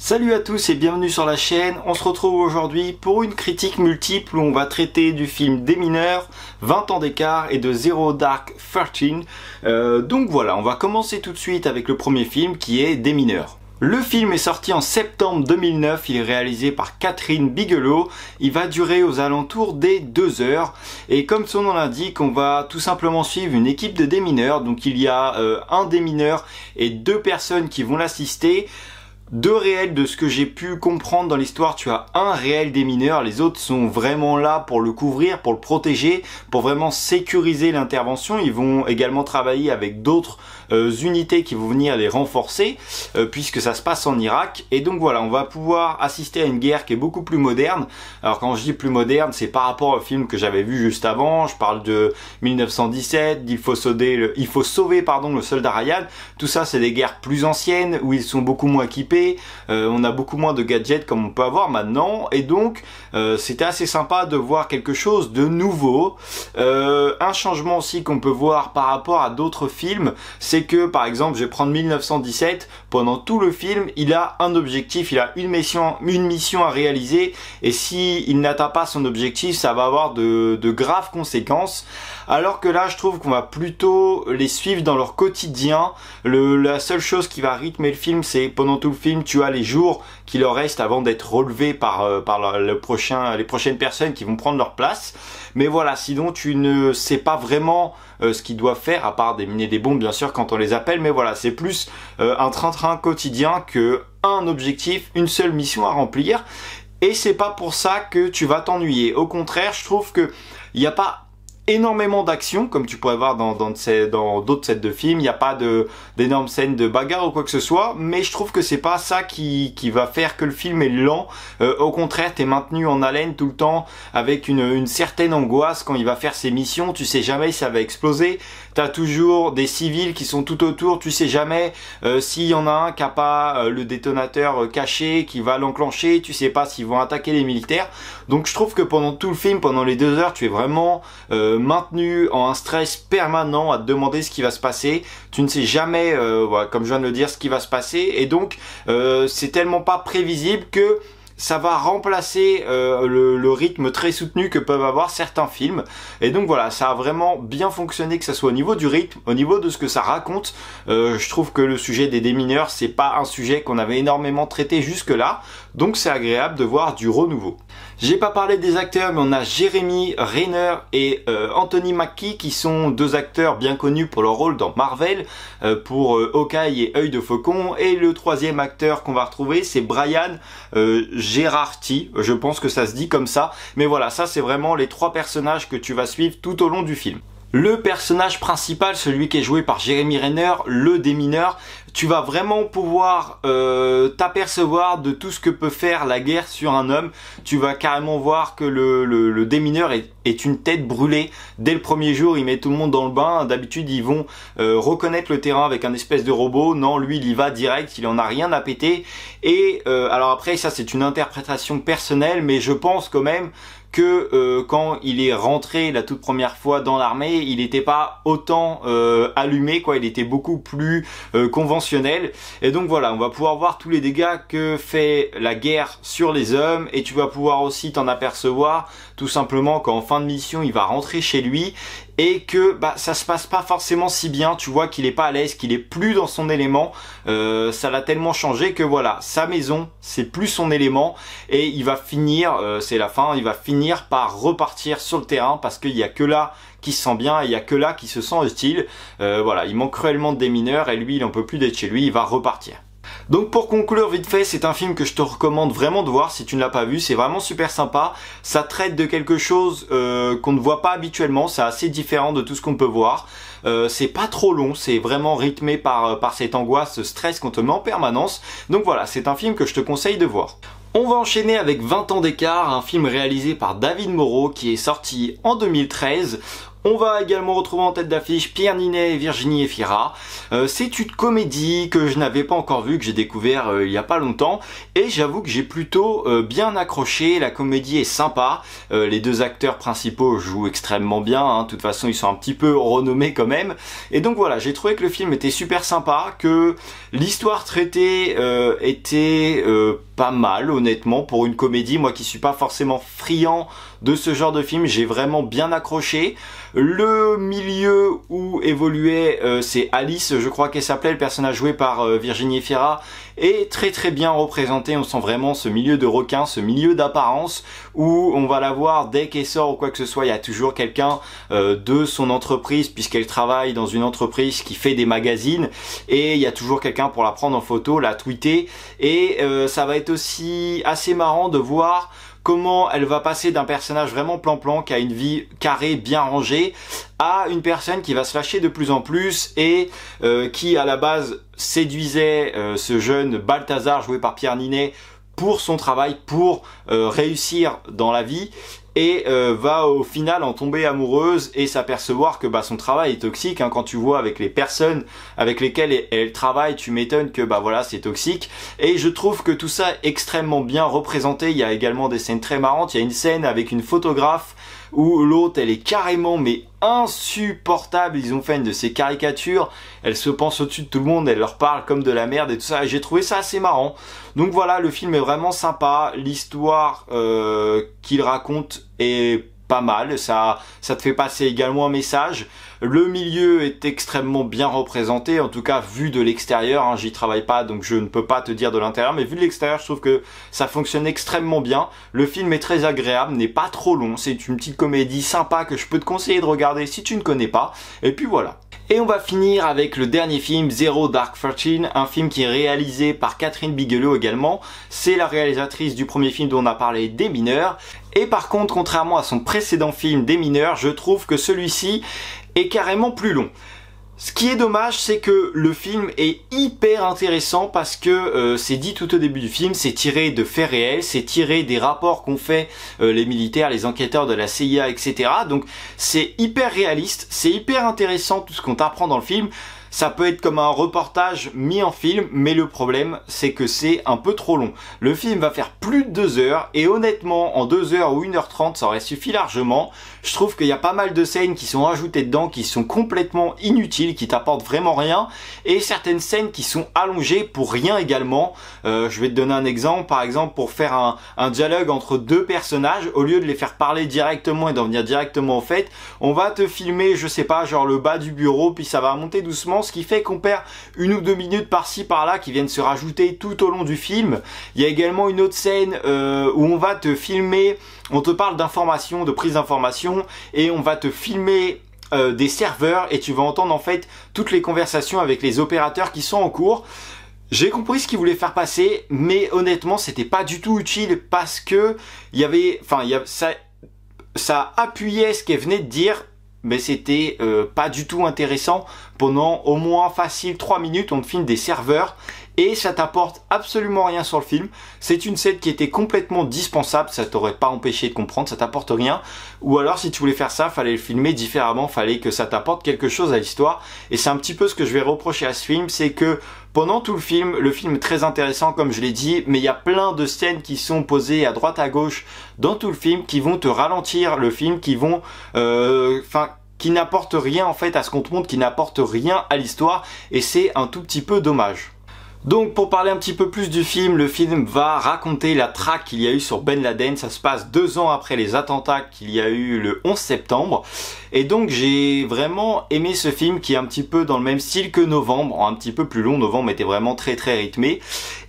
Salut à tous et bienvenue sur la chaîne. On se retrouve aujourd'hui pour une critique multiple où on va traiter du film Des mineurs, 20 ans d'écart et de Zero Dark Thirteen. Donc voilà, on va commencer tout de suite avec le premier film qui est Des mineurs. Le film est sorti en septembre 2009, il est réalisé par Catherine Bigelow, il va durer aux alentours des 2 heures et comme son nom l'indique, on va tout simplement suivre une équipe de démineurs, donc il y a un démineur et 2 personnes qui vont l'assister. 2 réels de ce que j'ai pu comprendre dans l'histoire, tu as un réel démineur, les autres sont vraiment là pour le couvrir, pour le protéger, pour vraiment sécuriser l'intervention. Ils vont également travailler avec d'autres unités qui vont venir les renforcer puisque ça se passe en Irak. Et donc voilà, on va pouvoir assister à une guerre qui est beaucoup plus moderne. Alors quand je dis plus moderne, c'est par rapport au film que j'avais vu juste avant. Je parle de 1917, il faut sauver le soldat Ryan. Tout ça c'est des guerres plus anciennes où ils sont beaucoup moins équipés. On a beaucoup moins de gadgets comme on peut avoir maintenant et donc c'était assez sympa de voir quelque chose de nouveau. Un changement aussi qu'on peut voir par rapport à d'autres films, c'est que par exemple je vais prendre 1917, pendant tout le film il a un objectif, il a une mission à réaliser et s'il n'atteint pas son objectif ça va avoir de graves conséquences. Alors que là je trouve qu'on va plutôt les suivre dans leur quotidien. La seule chose qui va rythmer le film, c'est pendant tout le film tu as les jours qui leur restent avant d'être relevés par les prochaines personnes qui vont prendre leur place. Mais voilà, sinon tu ne sais pas vraiment ce qu'ils doivent faire, à part déminer des bombes bien sûr quand on les appelle. Mais voilà, c'est plus un train-train quotidien que un objectif, une seule mission à remplir. Et c'est pas pour ça que tu vas t'ennuyer. Au contraire, je trouve que il n'y a pas énormément d'action comme tu pourrais voir dans d'autres sets de films. Il n'y a pas d'énormes scènes de bagarre ou quoi que ce soit, mais je trouve que c'est pas ça qui va faire que le film est lent. Au contraire, t'es maintenu en haleine tout le temps avec une certaine angoisse quand il va faire ses missions. Tu sais jamais si ça va exploser. T'as toujours des civils qui sont tout autour. Tu sais jamais s'il y en a un qui a pas le détonateur caché qui va l'enclencher. Tu sais pas s'ils vont attaquer les militaires. Donc je trouve que pendant tout le film, pendant les 2 heures, tu es vraiment maintenu en un stress permanent à te demander ce qui va se passer. Tu ne sais jamais, voilà, comme je viens de le dire, ce qui va se passer. Et donc c'est tellement pas prévisible que ça va remplacer le rythme très soutenu que peuvent avoir certains films. Et donc voilà, ça a vraiment bien fonctionné, que ça soit au niveau du rythme, au niveau de ce que ça raconte. Je trouve que le sujet des démineurs, c'est pas un sujet qu'on avait énormément traité jusque là. Donc c'est agréable de voir du renouveau. J'ai pas parlé des acteurs, mais on a Jeremy Renner et Anthony Mackie qui sont 2 acteurs bien connus pour leur rôle dans Marvel, pour Hawkeye et Œil de Faucon. Et le 3e acteur qu'on va retrouver, c'est Brian Gerarty, je pense que ça se dit comme ça. Mais voilà, ça c'est vraiment les 3 personnages que tu vas suivre tout au long du film. Le personnage principal, celui qui est joué par Jeremy Renner, le démineur, tu vas vraiment pouvoir t'apercevoir de tout ce que peut faire la guerre sur un homme. Tu vas carrément voir que le démineur est une tête brûlée. Dès le premier jour, il met tout le monde dans le bain. D'habitude, ils vont reconnaître le terrain avec un espèce de robot. Non, lui, il y va direct, il en a rien à péter. Et alors après, ça c'est une interprétation personnelle, mais je pense quand même que quand il est rentré la toute première fois dans l'armée, il n'était pas autant allumé, quoi. Il était beaucoup plus conventionnel. Et donc voilà, on va pouvoir voir tous les dégâts que fait la guerre sur les hommes. Et tu vas pouvoir aussi t'en apercevoir tout simplement quand en fin de mission, il va rentrer chez lui et que ça se passe pas forcément si bien. Tu vois qu'il est pas à l'aise, qu'il est plus dans son élément. Ça l'a tellement changé que voilà, sa maison c'est plus son élément et il va finir, c'est la fin, il va finir par repartir sur le terrain parce qu'il y a que là qui se sent bien et il y a que là qui se sent hostile. Voilà, il manque cruellement de démineurs et lui il en peut plus d'être chez lui, il va repartir. Donc pour conclure vite fait, c'est un film que je te recommande vraiment de voir si tu ne l'as pas vu. C'est vraiment super sympa. Ça traite de quelque chose qu'on ne voit pas habituellement. C'est assez différent de tout ce qu'on peut voir. C'est pas trop long. C'est vraiment rythmé par cette angoisse, ce stress qu'on te met en permanence. Donc voilà, c'est un film que je te conseille de voir. On va enchaîner avec 20 ans d'écart, un film réalisé par David Moreau qui est sorti en 2013. On va également retrouver en tête d'affiche Pierre Ninet et Virginie Efira. C'est une comédie que je n'avais pas encore vue, que j'ai découvert il y a pas longtemps, et j'avoue que j'ai plutôt bien accroché. La comédie est sympa, les deux acteurs principaux jouent extrêmement bien, hein. De toute façon ils sont un petit peu renommés quand même, et donc voilà, j'ai trouvé que le film était super sympa, que l'histoire traitée était pas mal honnêtement pour une comédie. Moi qui suis pas forcément friand de ce genre de film, j'ai vraiment bien accroché. Le milieu où évoluait c'est Alice, je crois qu'elle s'appelait, le personnage joué par Virginie Efira, est très bien représenté. On sent vraiment ce milieu de requin, ce milieu d'apparence où on va la voir dès qu'elle sort ou quoi que ce soit, il y a toujours quelqu'un de son entreprise, puisqu'elle travaille dans une entreprise qui fait des magazines, et il y a toujours quelqu'un pour la prendre en photo, la tweeter, et ça va être aussi assez marrant de voir comment elle va passer d'un personnage vraiment plan-plan qui a une vie carrée, bien rangée, à une personne qui va se lâcher de plus en plus et qui à la base séduisait ce jeune Balthazar joué par Pierre Ninet pour son travail, pour réussir dans la vie, et va au final en tomber amoureuse et s'apercevoir que son travail est toxique, hein. Quand tu vois avec les personnes avec lesquelles elle travaille, tu m'étonnes que voilà, c'est toxique. Et je trouve que tout ça est extrêmement bien représenté. Il y a également des scènes très marrantes. Il y a une scène avec une photographe où l'autre elle est carrément insupportable. Ils ont fait une de ces caricatures, elle se pense au-dessus de tout le monde, elle leur parle comme de la merde et tout ça, et j'ai trouvé ça assez marrant. Donc voilà, le film est vraiment sympa, l'histoire qu'il raconte est pas mal, ça te fait passer également un message. Le milieu est extrêmement bien représenté, en tout cas vu de l'extérieur, hein. J'y travaille pas donc je ne peux pas te dire de l'intérieur, mais vu de l'extérieur je trouve que ça fonctionne extrêmement bien. Le film est très agréable, n'est pas trop long, c'est une petite comédie sympa que je peux te conseiller de regarder si tu ne connais pas, et puis voilà. Et on va finir avec le dernier film, Zero Dark Thirteen, un film qui est réalisé par Catherine Bigelow également. C'est la réalisatrice du premier film dont on a parlé, Des Mineurs. Et par contre, contrairement à son précédent film, Des Mineurs, je trouve que celui-ci est carrément plus long. Ce qui est dommage, c'est que le film est hyper intéressant parce que c'est dit tout au début du film, c'est tiré de faits réels, c'est tiré des rapports qu'ont fait les militaires, les enquêteurs de la CIA, etc. Donc c'est hyper réaliste, c'est hyper intéressant tout ce qu'on t'apprend dans le film. Ça peut être comme un reportage mis en film, mais le problème, c'est que c'est un peu trop long. Le film va faire plus de 2 heures, et honnêtement, en 2 heures ou 1h30, ça aurait suffi largement. Je trouve qu'il y a pas mal de scènes qui sont rajoutées dedans, qui sont complètement inutiles, qui t'apportent vraiment rien, et certaines scènes qui sont allongées pour rien également. Je vais te donner un exemple, par exemple, pour faire un dialogue entre deux personnages, au lieu de les faire parler directement et d'en venir directement au fait, on va te filmer, je sais pas, genre le bas du bureau, puis ça va monter doucement, ce qui fait qu'on perd 1 ou 2 minutes par-ci par-là qui viennent se rajouter tout au long du film. Il y a également une autre scène où on va te filmer, on te parle d'informations, de prise d'informations, et on va te filmer des serveurs, et tu vas entendre en fait toutes les conversations avec les opérateurs qui sont en cours. J'ai compris ce qu'ils voulaient faire passer, mais honnêtement c'était pas du tout utile parce que ça appuyait ce qu'elle venait de dire, mais c'était pas du tout intéressant. Pendant au moins facile 3 minutes, on te filme des serveurs et ça t'apporte absolument rien sur le film. C'est une scène qui était complètement dispensable, ça t'aurait pas empêché de comprendre, ça t'apporte rien. Ou alors si tu voulais faire ça, fallait le filmer différemment, fallait que ça t'apporte quelque chose à l'histoire. Et c'est un petit peu ce que je vais reprocher à ce film, c'est que pendant tout le film est très intéressant comme je l'ai dit, mais il y a plein de scènes qui sont posées à droite à gauche dans tout le film, qui vont te ralentir le film, qui vont... qui n'apportent rien en fait à ce qu'on te montre, qui n'apportent rien à l'histoire, et c'est un tout petit peu dommage. Donc pour parler un petit peu plus du film, le film va raconter la traque qu'il y a eu sur Ben Laden. Ça se passe 2 ans après les attentats qu'il y a eu le 11 septembre. Et donc j'ai vraiment aimé ce film qui est un petit peu dans le même style que Novembre, un petit peu plus long. Novembre était vraiment très rythmé.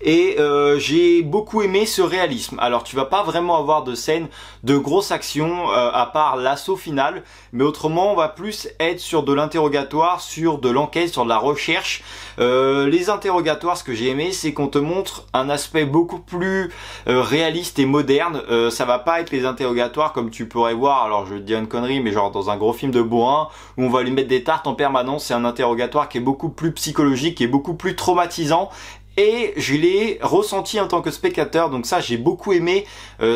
Et j'ai beaucoup aimé ce réalisme. Alors tu vas pas vraiment avoir de scène de grosse action à part l'assaut final. Mais autrement on va plus être sur de l'interrogatoire, sur de l'enquête, sur de la recherche. Les interrogatoires, ce que j'ai aimé, c'est qu'on te montre un aspect beaucoup plus réaliste et moderne. Ça va pas être les interrogatoires comme tu pourrais voir, alors je vais te dire une connerie, mais genre dans un gros film de bourrin où on va lui mettre des tartes en permanence. C'est un interrogatoire qui est beaucoup plus psychologique, qui est beaucoup plus traumatisant et je l'ai ressenti en tant que spectateur. Donc ça, j'ai beaucoup aimé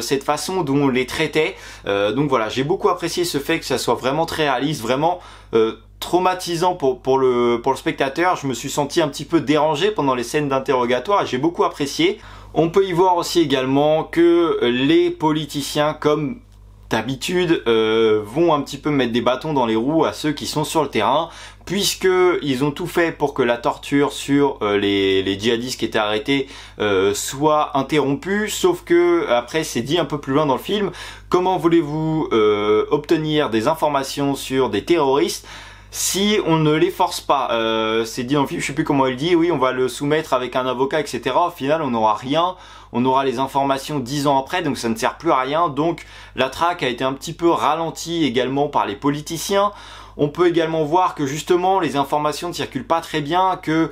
cette façon dont on les traitait. Donc voilà, j'ai beaucoup apprécié ce fait que ça soit vraiment très réaliste, vraiment traumatisant pour le spectateur. Je me suis senti un petit peu dérangé pendant les scènes d'interrogatoire et j'ai beaucoup apprécié. On peut y voir aussi également que les politiciens, comme d'habitude, vont un petit peu mettre des bâtons dans les roues à ceux qui sont sur le terrain, puisqu'ils ont tout fait pour que la torture sur les djihadistes qui étaient arrêtés soit interrompue, sauf que après c'est dit un peu plus loin dans le film, comment voulez-vous obtenir des informations sur des terroristes si on ne les force pas? C'est dit dans le film, je sais plus comment il dit, oui on va le soumettre avec un avocat, etc. Au final on n'aura rien, on aura les informations 10 ans après, donc ça ne sert plus à rien. Donc la traque a été un petit peu ralentie également par les politiciens. On peut également voir que justement les informations ne circulent pas très bien, que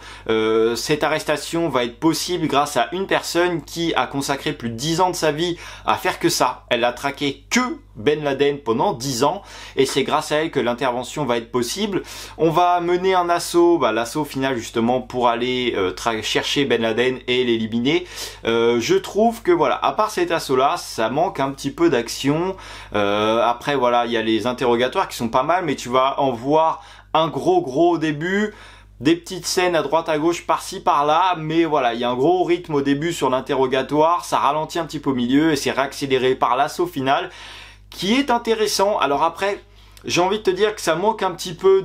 cette arrestation va être possible grâce à une personne qui a consacré plus de 10 ans de sa vie à faire que ça. Elle a traqué que Ben Laden pendant 10 ans et c'est grâce à elle que l'intervention va être possible. On va mener un assaut, l'assaut final justement pour aller chercher Ben Laden et l'éliminer. Je trouve que voilà, à part cet assaut là, ça manque un petit peu d'action. Après voilà, il y a les interrogatoires qui sont pas mal, mais tu vas en voir un gros au début, des petites scènes à droite à gauche par-ci par-là, mais voilà, il y a un gros rythme au début sur l'interrogatoire, ça ralentit un petit peu au milieu et c'est réaccéléré par l'assaut final qui est intéressant. Alors après, j'ai envie de te dire que ça manque un petit peu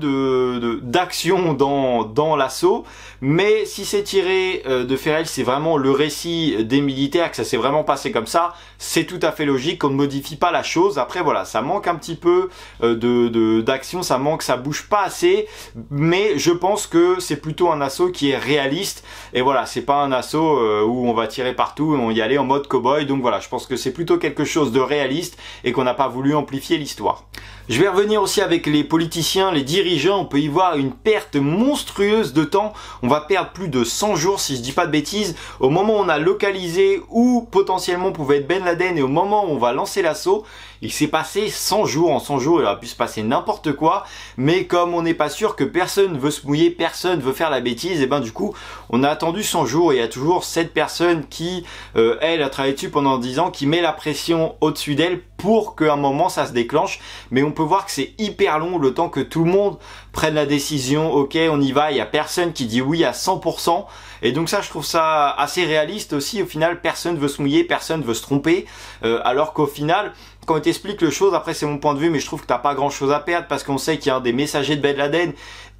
d'action dans l'assaut, mais si c'est tiré de Ferrell, c'est vraiment le récit des militaires, que ça s'est vraiment passé comme ça, c'est tout à fait logique qu'on ne modifie pas la chose. Après voilà, ça manque un petit peu d'action, ça manque, ça bouge pas assez, mais je pense que c'est plutôt un assaut qui est réaliste, et voilà, c'est pas un assaut où on va tirer partout et on y aller en mode cow-boy. Donc voilà, je pense que c'est plutôt quelque chose de réaliste et qu'on n'a pas voulu amplifier l'histoire. Je vais revenir aussi avec les politiciens, les dirigeants. On peut y voir une perte monstrueuse de temps. On va perdre plus de 100 jours si je dis pas de bêtises. Au moment où on a localisé où potentiellement pouvait être Ben Laden et au moment où on va lancer l'assaut, il s'est passé 100 jours. En 100 jours, il aurait pu se passer n'importe quoi. Mais comme on n'est pas sûr que personne veut se mouiller, personne veut faire la bêtise, et ben du coup, on a attendu 100 jours et il y a toujours cette personne qui, elle, a travaillé dessus pendant 10 ans, qui met la pression au-dessus d'elle pour qu'à un moment ça se déclenche. Mais on peut voir que c'est hyper long le temps que tout le monde prenne la décision, ok on y va, il n'y a personne qui dit oui à 100%. Et donc ça, je trouve ça assez réaliste aussi. Au final, personne veut se mouiller, personne veut se tromper, alors qu'au final, quand on t'explique le chose, après c'est mon point de vue, mais je trouve que t'as pas grand chose à perdre parce qu'on sait qu'il y a un des messagers de Ben Laden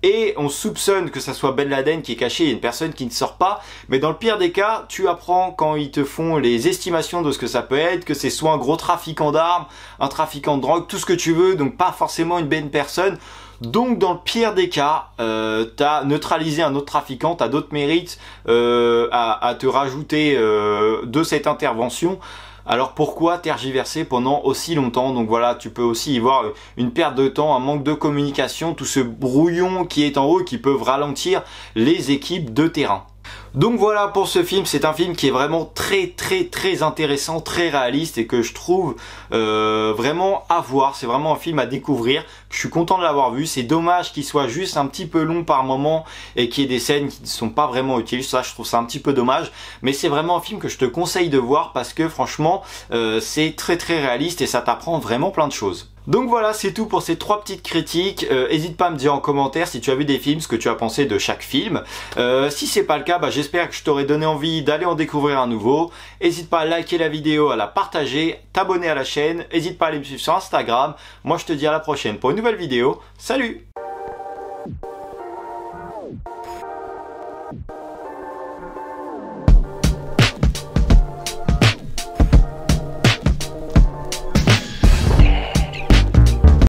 et on soupçonne que ça soit Ben Laden qui est caché, il y a une personne qui ne sort pas, mais dans le pire des cas, tu apprends quand ils te font les estimations de ce que ça peut être, que c'est soit un gros trafiquant d'armes, un trafiquant de drogue, tout ce que tu veux, donc pas forcément une bonne personne. Donc dans le pire des cas, t'as neutralisé un autre trafiquant, t'as d'autres mérites à te rajouter de cette intervention. Alors pourquoi tergiverser pendant aussi longtemps? Donc voilà, tu peux aussi y voir une perte de temps, un manque de communication, tout ce brouillon qui est en haut qui peuvent ralentir les équipes de terrain. Donc voilà pour ce film, c'est un film qui est vraiment très intéressant, très réaliste et que je trouve vraiment à voir. C'est vraiment un film à découvrir, je suis content de l'avoir vu. C'est dommage qu'il soit juste un petit peu long par moment et qu'il y ait des scènes qui ne sont pas vraiment utiles, ça je trouve ça un petit peu dommage. Mais c'est vraiment un film que je te conseille de voir parce que franchement c'est très réaliste et ça t'apprend vraiment plein de choses. Donc voilà, c'est tout pour ces 3 petites critiques. N'hésite pas à me dire en commentaire si tu as vu des films, ce que tu as pensé de chaque film. Si c'est pas le cas, j'espère que je t'aurai donné envie d'aller en découvrir un nouveau. N'hésite pas à liker la vidéo, à la partager, t'abonner à la chaîne. N'hésite pas à aller me suivre sur Instagram. Moi je te dis à la prochaine pour une nouvelle vidéo. Salut!